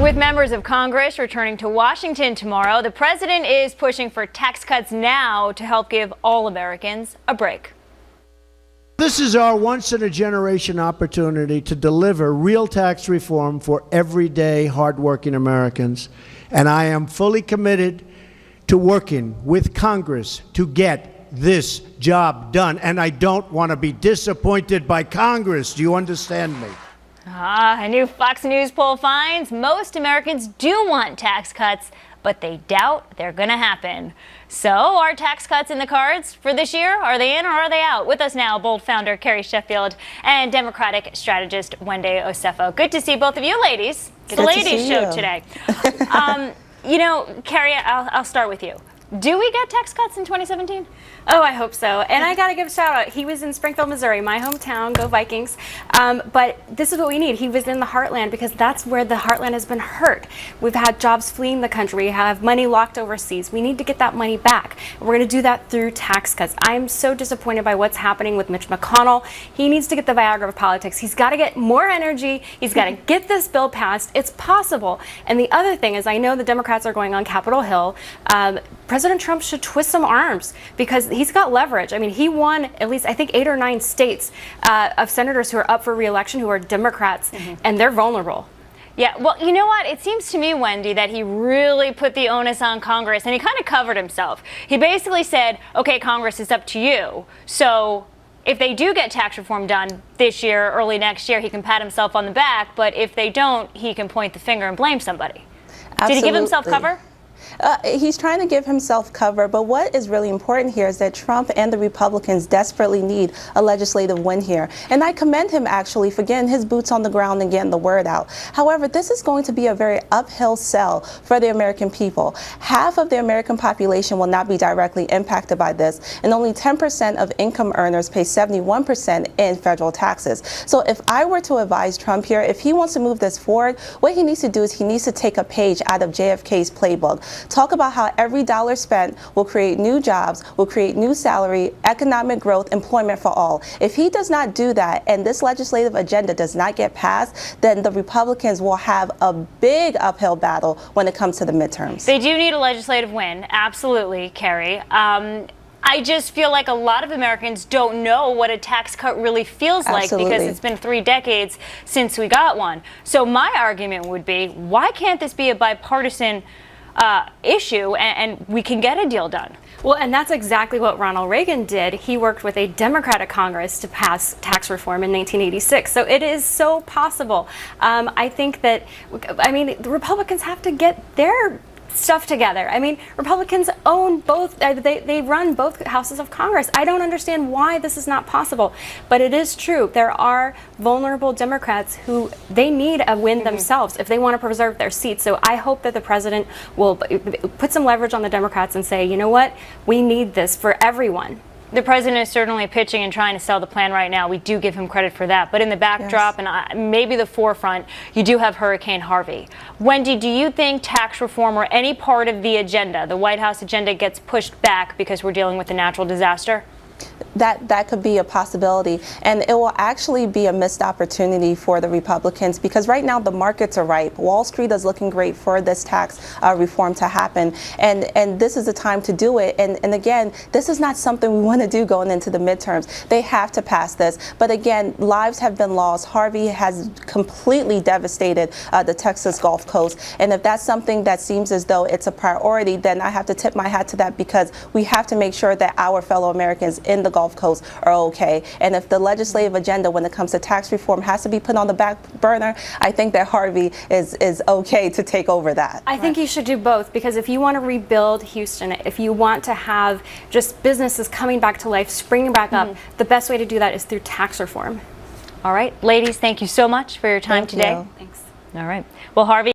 With members of Congress returning to Washington tomorrow, the president is pushing for tax cuts now to help give all Americans a break. This is our once-in-a-generation opportunity to deliver real tax reform for everyday, hardworking Americans. And I am fully committed to working with Congress to get this job done. And I don't want to be disappointed by Congress. Do you understand me? A new Fox News poll finds most Americans do want tax cuts, but they doubt they're going to happen. So are tax cuts in the cards for this year? Are they in or are they out? With us now, Bold founder Carrie Sheffield and Democratic strategist Wendy Osefo. Good to see both of you ladies. It's the ladies' show today. You know, Carrie, I'll start with you. Do we get tax cuts in 2017? Oh, I hope so. And I got to give a shout out. He was in Springfield, Missouri, my hometown. Go Vikings. But this is what we need. He was in the heartland because that's where the heartland has been hurt. We've had jobs fleeing the country. We have money locked overseas. We need to get that money back. We're going to do that through tax cuts. I'm so disappointed by what's happening with Mitch McConnell. He needs to get the Viagra of politics. He's got to get more energy. He's got to get this bill passed. It's possible. And the other thing is, I know the Democrats are going on Capitol Hill. President Trump should twist some arms because he's got leverage. I mean, he won at least, I think, 8 or 9 states of senators who are up for re-election who are Democrats, and they're vulnerable. Yeah, well, you know what? It seems to me, Wendy, that he really put the onus on Congress, and he kind of covered himself. He basically said, okay, Congress, it's up to you. So if they do get tax reform done this year, early next year, he can pat himself on the back. But if they don't, he can point the finger and blame somebody. Absolutely. Did he give himself cover? He's trying to give himself cover, but what is really important here is that Trump and the Republicans desperately need a legislative win here. And I commend him actually for getting his boots on the ground and getting the word out. However, this is going to be a very uphill sell for the American people. Half of the American population will not be directly impacted by this, and only 10% of income earners pay 71% in federal taxes. So if I were to advise Trump here, if he wants to move this forward, what he needs to do is he needs to take a page out of JFK's playbook. Talk about how every dollar spent will create new jobs, will create new salary, economic growth, employment for all. If he does not do that and this legislative agenda does not get passed, then the Republicans will have a big uphill battle when it comes to the midterms. They do need a legislative win. Absolutely, Carrie. I just feel like a lot of Americans don't know what a tax cut really feels like because it's been 3 decades since we got one. So my argument would be, why can't this be a bipartisan issue and we can get a deal done? Well, and that's exactly what Ronald Reagan did. He worked with a Democratic Congress to pass tax reform in 1986. So it is so possible. I think that, I mean, the Republicans have to get their stuff together. I mean, Republicans own both, they run both houses of Congress. I don't understand why this is not possible, but it is true. There are vulnerable Democrats who they need a win themselves if they want to preserve their seats. So I hope that the president will put some leverage on the Democrats and say, you know what, we need this for everyone. The president is certainly pitching and trying to sell the plan right now. We do give him credit for that. But in the backdrop and maybe the forefront, you do have Hurricane Harvey. Wendy, do you think tax reform or any part of the agenda, the White House agenda, gets pushed back because we're dealing with a natural disaster? That could be a possibility, and it will actually be a missed opportunity for the Republicans because right now the markets are ripe. Wall Street is looking great for this tax reform to happen, and this is the time to do it. And again, this is not something we want to do going into the midterms. They have to pass this, but again, lives have been lost. Harvey has completely devastated the Texas Gulf Coast, and if that's something that seems as though it's a priority, then I have to tip my hat to that because we have to make sure that our fellow Americans in the Gulf Coast are okay. And if the legislative agenda when it comes to tax reform has to be put on the back burner, I think that Harvey is okay to take over that. I think you should do both because if you want to rebuild Houston, if you want to have just businesses coming back to life, springing back up, the best way to do that is through tax reform. All right, ladies, thank you so much for your time today. Thanks. All right. Well, Harvey.